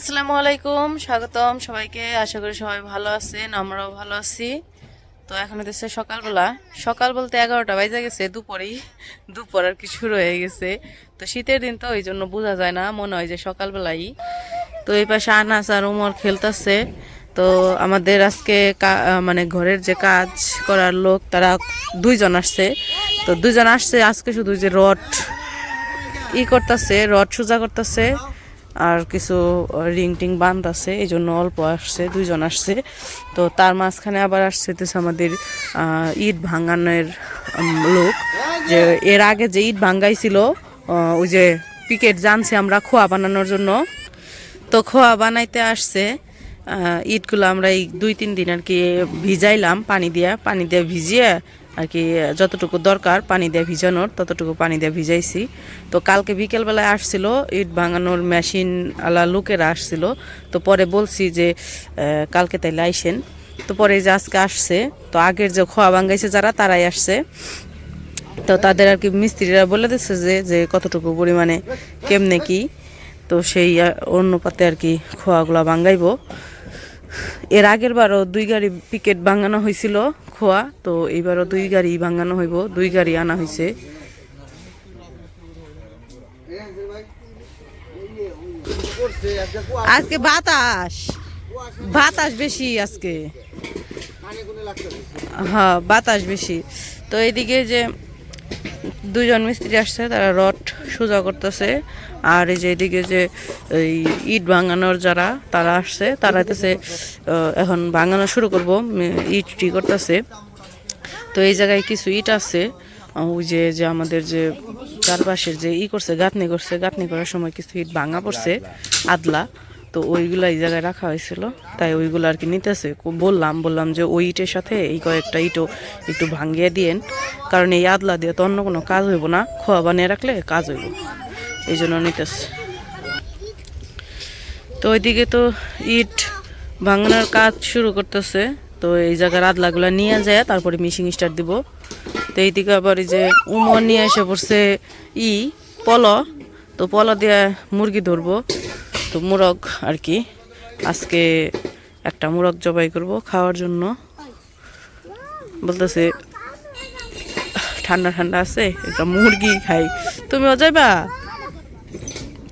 আসসালামু আলাইকুম, স্বাগতম সবাইকে। আশা করি সবাই ভালো আছেন, আমরাও ভালো আছি। তো এখন হচ্ছে সকালবেলা, সকাল বলতে 11টা বাজে গেছে, দুপুর আর কি শুরু হয়ে গেছে। তো শীতের দিন তো ওই জন্য বোঝা যায় না, মনে হয় যে সকালবেলাই। তো এই পাশে আনাস আর উমর খেলতেছে। তো আমাদের আজকে মানে ঘরের যে কাজ করার লোক তারা দুইজন আসছে। তো দুইজন আসছে আজকে, শুধু যে রড করতেছে, রড সোজা করতেছে আর কিছু রিং টিং বাঁধতেছে, এই জন্য অল্প আসছে, দুইজন আসছে। তো তার মাঝখানে আবার আসছে আমাদের ইট ভাঙানোর লোক, যে এর আগে যে ইট ভাঙ্গাইছিল ওই যে পিকেট জানছি আমরা খোয়া বানানোর জন্য। তো খোয়া বানাইতে আসছে। ইটগুলো আমরা এই 2-3 দিন আর কি ভিজাইলাম, পানি দিয়ে ভিজিয়ে আর কি যতটুকু দরকার পানি দিয়ে ভিজানোর ততটুকু পানি দিয়ে ভিজাইছি। তো কালকে বিকেলবেলায় আসছিল ইট ভাঙানোর মেশিন আলা লোকেরা আসছিল। তো পরে বলছি যে কালকে তাইলে আইসেন। তো পরে যে আজকে আসছে, তো আগের যে খোয়া ভাঙ্গাইছে যারা তারাই আসছে। তো তাদের আর কি মিস্ত্রিরা বলে দিচ্ছে যে কতটুকু পরিমাণে কেমনে কি, তো সেই অনুপাতে আর কি খোয়াগুলা ভাঙ্গাইবো। এর আগের বারও 2 গাড়ি পিকেট ভাঙানো হয়েছিল খোয়া, তো এইবারও 2 গাড়ি ভাঙানো হইব, 2 গাড়ি আনা হয়েছে। আজকে বাতাস বাতাস বেশি আজকে, হ্যাঁ বাতাস বেশি। তো এইদিকে যে 2জন মিস্ত্রি আসছে, তারা রড সোজা করতেছে। আর এই যে এদিকে যে এই ইট ভাঙানোর যারা তারা আসছে, তারা হইতেছে এখন ভাঙানো শুরু করব, ইট করতেছে। তো এই জায়গায় কিছু ইট আছে, ওই যে যে আমাদের যে চারপাশের যে করছে গাঁথনি করার সময় কিছু ইট ভাঙা পড়ছে আদলা। তো ওইগুলা এই জায়গায় রাখা হয়েছিল, তাই ওইগুলো আর কি নিতেছে। বললাম যে ওই ইটের সাথে এই কয়েকটা ইটও একটু ভাঙিয়ে দিয়েন, কারণ এই আদলা দিয়ে তো অন্য কোনো কাজ হইব না, খোয়া বানিয়ে রাখলে কাজ হইব, এই জন্য নিতেছে। তো ওইদিকে তো ইট ভাঙানোর কাজ শুরু করতেছে। তো এই জায়গার আদলাগুলা নিয়ে যায় তারপরে মিশিং স্টার্ট দিব। তো এইদিকে আবার এই যে উমর নিয়ে এসে পড়ছে পল। তো পল দিয়ে মুরগি ধরবো, তো মুরগ আর কি আজকে একটা মুরগ জবাই করব খাওয়ার জন্য। বলতেছে ঠান্ডা ঠান্ডা আছে, একটা মুরগি খাই। তুমিও যাইবা?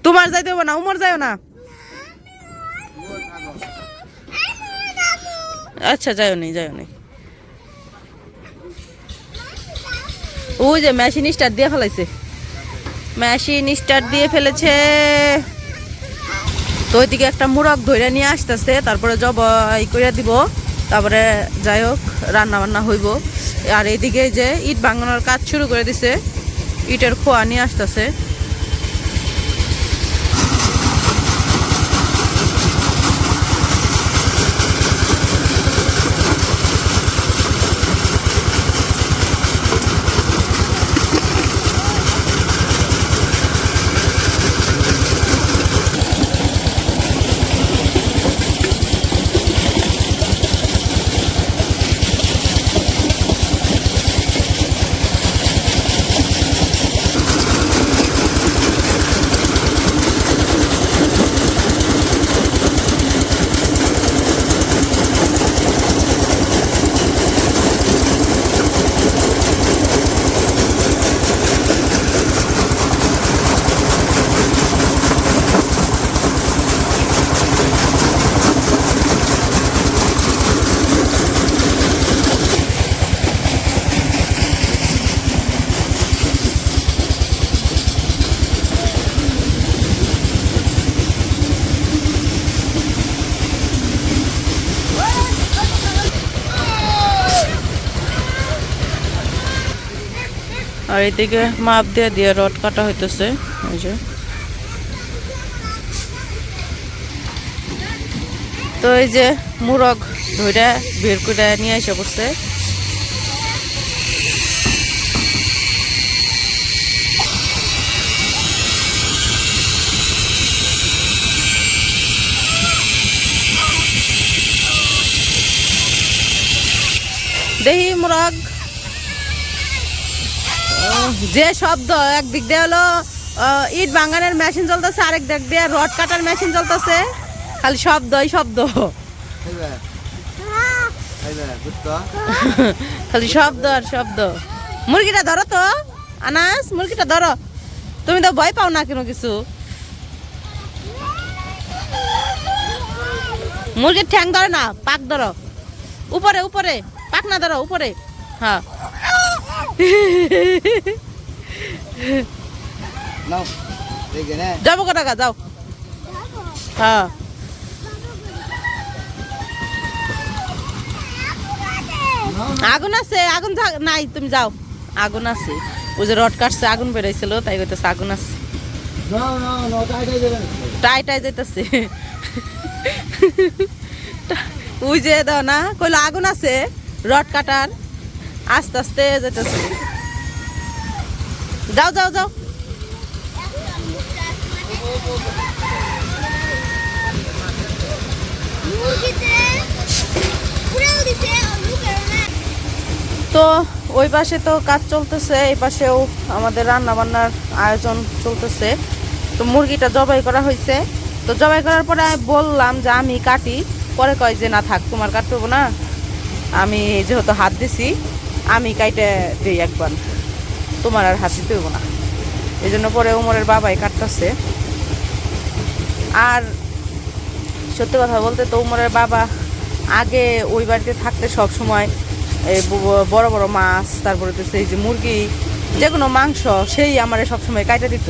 তোমার যাইতে হবে না, উমর যাইও না। আচ্ছা যাইও নেই। ওই যে মেশিন স্টার্ট দিয়ে ফেলেছে। তো ওইদিকে একটা মুরগ ধরে নিয়ে আসতেছে, তারপরে জবাই করে দিব, তারপরে যাই হোক রান্না বান্না হইব। আর এইদিকে যে ইট ভাঙানোর কাজ শুরু করে দিছে, ইটের খোয়া নিয়ে আসতেছে। আর এদিকে মাপ দিয়ে রড কাটা হইতেছে। ওই যে তো এই যে মুরগ ধইরা বের করে নিয়ে এসে পড়ছে। দেখি মুরগ যে শব্দ, একদিক দিয়ে হলো ইট ভাঙানোর মেশিন চলতেছে, আরেক দিক দিয়ে রড কাটার মেশিন চলতেছে। খালি শব্দই শব্দ, খালি শব্দ আর শব্দ। মুরগিটা ধরো তো আনাস, মুরগিটা ধরো। তুমি তো ভয় পাও না কোনো কিছু। মুরগির ঠ্যাং ধরো না, পাক ধরো। উপরে উপরে পাক না ধরো, উপরে। হ্যাঁ যাবো টাকা যাও। হ্যাঁ আগুন আছে, আগুন নাই, তুমি যাও। আগুন আছে, ওই যে রড কাটছে, আগুন বেরোইছিল, তাই কইতেছে আগুন আছে। টাই টাই যাইতেছে। ওই যে দাও না, কইলো আগুন আছে রড কাটার, আস্তে আস্তে যাইতেছে। যাও যাও যাও। তো ওই পাশে তো কাজ চলতেছে, এই পাশেও আমাদের রান্না বান্নার আয়োজন চলতেছে। তো মুরগিটা জবাই করা হয়েছে। তো জবাই করার পরে আমি বললাম যে আমি কাটি, পরে কয় যে না থাক, তোমার কাটতে হবো না, আমি যেহেতু হাত দিছি আমি কাইটে দিই একবার, তোমার আর হাত দিতে হবো না। এই জন্য পরে উমরের বাবাই কাটতেছে। আর সত্যি কথা বলতে তো উমরের বাবা আগে ওই বাড়িতে থাকতে সব সময় এই বড় বড় মাছ, তারপরে তো সেই যে মুরগি, যে কোনো মাংস সেই আমার সবসময় কাটা দিত।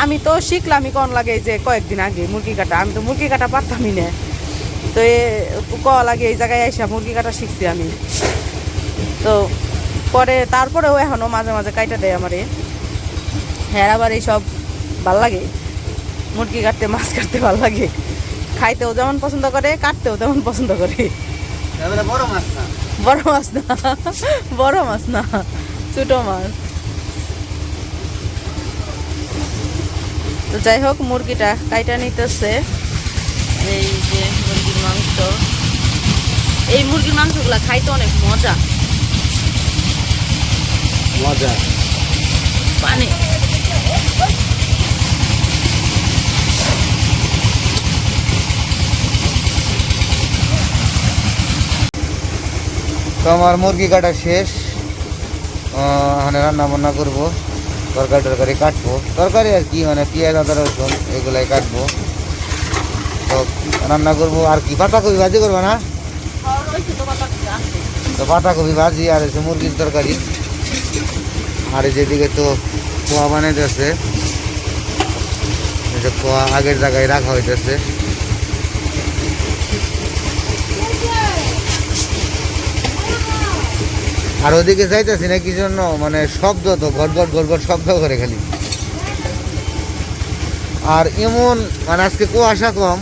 আমি তো শিখলামই কোন লাগে যে কয়েকদিন আগে মুরগি কাটা, আমি তো মুরগি কাটা পারতামই না। তো ক লাগে এই জায়গায় এসে মুরগি কাটা শিখছি আমি। তো পরে তারপরেও এখনও মাঝে মাঝে কাটা দেয় আমারে। হ্যাঁ আবার এইসব ভাল লাগে, মুরগি কাটতে মাছ কাটতে ভাল লাগে। খাইতেও যেমন পছন্দ করে, কাটতেও তেমন পছন্দ করে। বড় মাছ না, বড় মাছ না, বড় মাছ না, ছোট মাছ। তো যাই হোক, মুরগিটা কাইটা নিতেছে। এই যে মুরগির মাংস, এই মুরগির মাংসগুলা খাইতে অনেক মজা মজা। পানি তো আমার মুরগি কাটা শেষ, মানে রান্না বান্না করবো, তরকারি টরকারি কাটবো, তরকারি আর কি মানে পেঁয়াজ আদা রসুন এগুলাই কাটবো। তো রান্না করবো আর কি, পাতাকপি ভাজি করবো না? তো পাতাকপি ভাজি আর হচ্ছে মুরগির তরকারি। আর যেদিকে তো খোয়া বানাইতেছে, খোয়া আগের জায়গায় রাখা হইতেছে। আর ওদিকে যাইতেছি না কি জন্য, মানে শব্দ তো ঘটঘট ঘটঘট শব্দ করে খালি। আর এমন মানে আজকে কুয়াশা কম,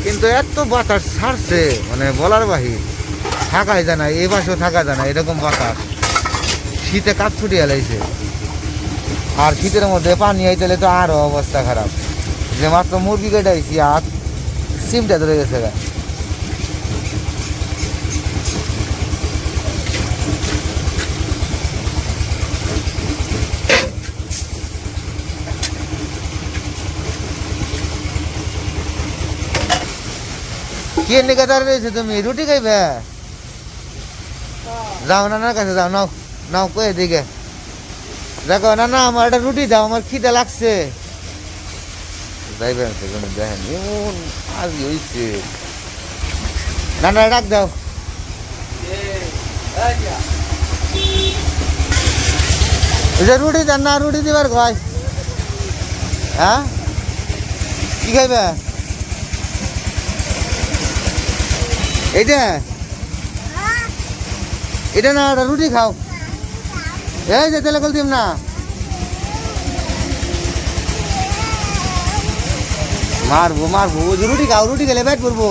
কিন্তু এত বাতাস ছাড়ছে মানে বলার বাহির, থাকাই যায় না, এই পাশেও থাকা যায় না, এরকম বাতাস। শীতে কাঠ ছুটিয়ে লাইছে, আর শীতের মধ্যে পানি আইতেলে তো আরও অবস্থা খারাপ। যে মাত্র মুরগি কেটাইছি আর সিমটা ধরে গেছে গা। কে নিকে দাঁড়িয়ে রয়েছে তুমি? রুটি খাইবে? যাও নানার কাছে যাও, নাও নাও কয়ে দিকে দেখো, না না আমার একটা রুটি দাও, আমার খিদে লাগছে। যাইবেন সেখানে দেখেন এমন আজ হয়েছে। নানা ডাক দাও। রুটি দেন না, রুটি দিবার কয়। হ্যাঁ কি খাইবে? এইটা এটা না, ওটা রুটি খাও। এই যে তেলে কল দিম না, মারবো মারবো। ওই যে রুটি খাও, রুটি খেলে পেট পড়বো।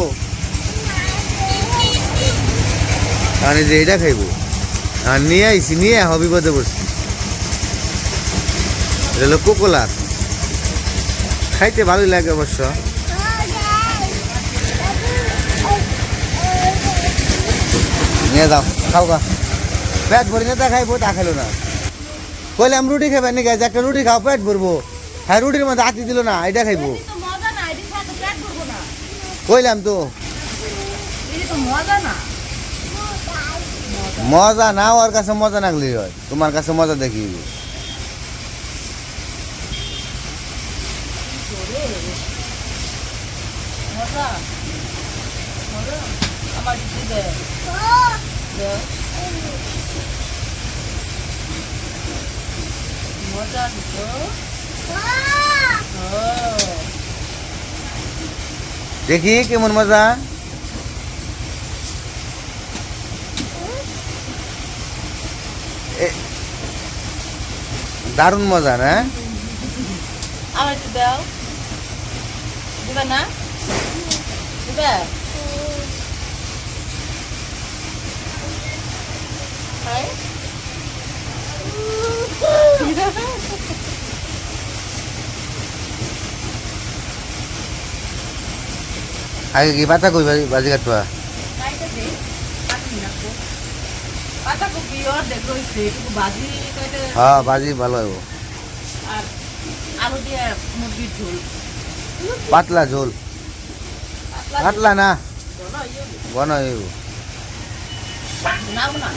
আমি যে এটা খাইবো, আর নিয়ে আইসি, নিয়ে বিপদে পড়ছি। এটা হলো কোকোলার, খাইতে ভালোই লাগে অবশ্য। নিয়ে যাও, খাও গা। পেট ভরি না, তা খাইবো, তা খাইলো না। কইলাম রুটি খাবেন নাকি, একটা রুটি খাও পেট ভরবো। হ্যাঁ রুটির মধ্যে আতি দিল না, এটা খাইবো। কইলাম তো এই তো মজা না। মজা না, ওর কাছে মজা লাগলেই হয়, তোমার কাছে মজা দেখি। মজা মজা আমার দিদি দে দে। মজা দিতো। দেখি কেমন মজা। দারুণ মজা না? আমার একটু দাও। দিবে না? দিবে? খাই? আগে কি পাতা কই বাজি কাটবা? খাইতে দে। পাতি রাখবো। পাতাকপি অর্ধেক রয়েছে, একটু ভাজি কয়টা হ্যাঁ, বাজি ভালো হইব। আর আলু দিয়ে মুরগির ঝোল। পাতলা ঝোল, পাতলা না, না ঘন হইব। না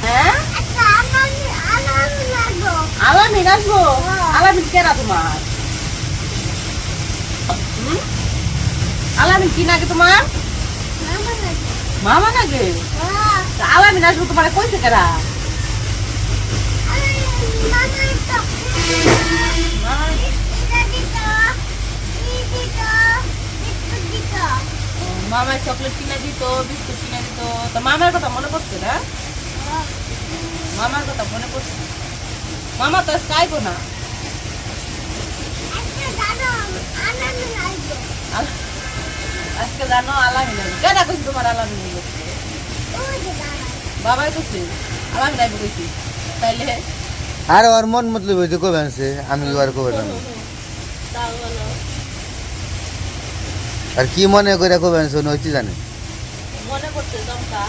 হ্যাঁ আলামিন আসবো। আলামিন কেরা তোমার? আলামিন কি নাকি তোমার? মামা নাকি? তা আলামিন আসবো তোমার কইছে কেরা? মামায় চকলেট কিনে দিত, বিস্কুট কিনে দিত। তো মামার কথা মনে পড়ছে না? মামার কথা মনে পড়ছে। মামা তো আজকে আইবো না। আজকে জানো আলামিন আইবো। কেডা কইছি তোমার আলামিন আইবো? বাবাই কইছে আলামিন আইবো কইছি। তাইলে আর ওর মন মতলব হইতে কবে আনছে, আমি আর কবে জানি। তাও বলো। আর কি মনে করে কবে আনছে নইতে জানে। মনে করছে দমকা।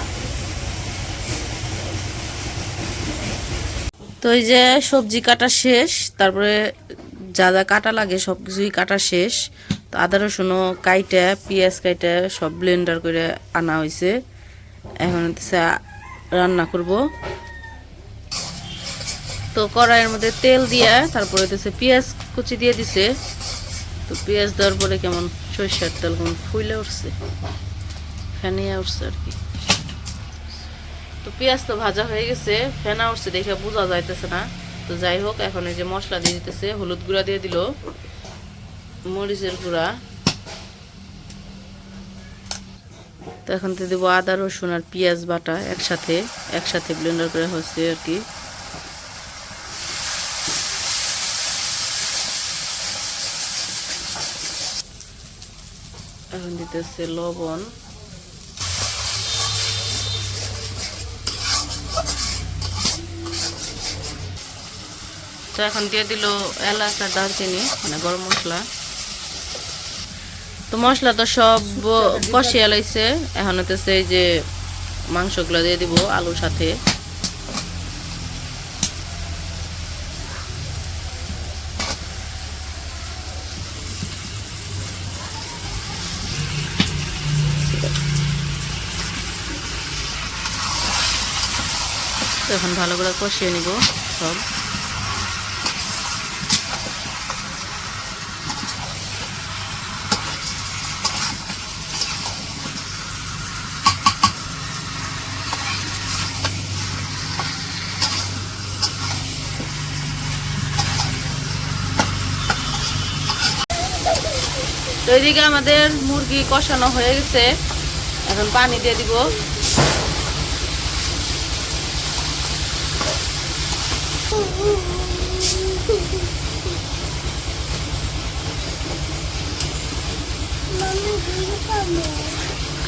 তো এই যে সবজি কাটা শেষ, তারপরে যা যা কাটা লাগে সব কিছুই কাটা শেষ। তো আদা রসুনও কাইটা, পেঁয়াজ কাইটা সব ব্লেন্ডার করে আনা হয়েছে। এখন হচ্ছে রান্না করব। তো কড়াইয়ের মধ্যে তেল দিয়ে তারপরে হচ্ছে পেঁয়াজ কুচি দিয়ে দিছে। তো পেঁয়াজ দেওয়ার পরে কেমন সরিষার তেল কেমন ফুলে উঠছে, ফেনিয়া উঠছে আর কি। তো পেঁয়াজ তো ভাজা হয়ে গেছে, ফেনা উঠছে দেখে বোঝা যাইতেছে না। তো যাই হোক, এখন এই যে মশলা দিয়ে দিতেছে, হলুদ গুঁড়া দিয়ে দিল, মরিচের গুঁড়া। তো এখন দিয়ে দেবো আদা রসুন আর পেঁয়াজ বাটা একসাথে ব্লেন্ডার করে হচ্ছে আর কি। এখন দিতেছে লবণ, তো এখন দিয়ে দিল এলাচ আর দারচিনি, মানে গরম মশলা। তো মশলা তো সব কষিয়ে লাইছে। এখন হতেছে এই যে মাংসগুলো দিয়ে দিব আলুর সাথে। তো এখন ভালো করে কষিয়ে নিব সব। তো এদিকে আমাদের মুরগি কষানো হয়ে গেছে, এখন পানি দিয়ে দিব।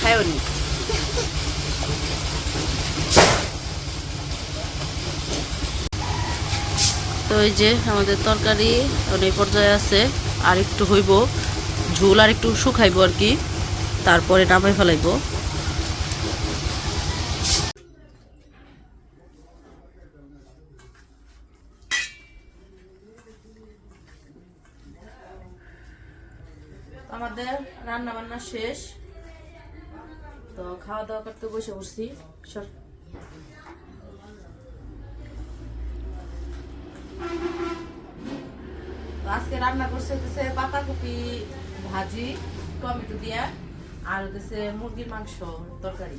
খায়নি তো এই যে আমাদের তরকারি অনেক পর্যায়ে আছে, আর একটু হইব, ঝোল আর একটু শুকাইবো আর কি, তারপরে নামাই ফেলাইবো। আমাদের রান্না বান্না শেষ, তো খাওয়া দাওয়া করতে বসে পড়ছি। তো আজকে রান্না করছে হচ্ছে পাতাকপি ভাজি টমেটো দিয়া, আর হচ্ছে মুরগির মাংস তরকারি।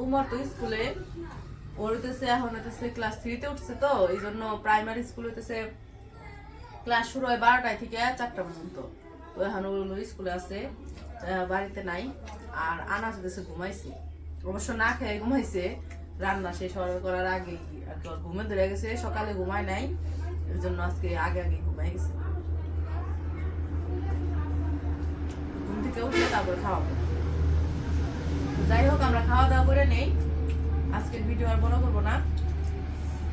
উমর তো স্কুলে, ওর হইতেছে এখন হইতেছে ক্লাস 3-তে উঠছে, তো এই জন্য প্রাইমারি স্কুল হইতেছে ক্লাস শুরু হয় 12টায় থেকে 4টা পর্যন্ত। তো এখন ওগুলো স্কুলে আছে, বাড়িতে নাই। আর আনাজ হইতেছে ঘুমাইছে, অবশ্য না খেয়ে ঘুমাইছে, রান্না শেষ করার আগে আর কি, ওর ঘুমে ধরে গেছে, সকালে ঘুমায় নাই, এর জন্য আজকে আগে আগে ঘুমাই গেছে। ঘুম থেকে উঠলে তারপরে খাওয়াবো। যাই হোক, আমরা খাওয়া দাওয়া করে নেই, আজকের ভিডিও আর বড় করবো না।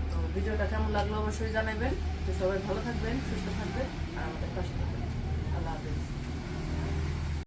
তো ভিডিওটা কেমন লাগলো অবশ্যই জানাবেন। তো সবাই ভালো থাকবেন, সুস্থ থাকবেন, আর আমাদের পাশে থাকবেন। আল্লাহ হাফেজ।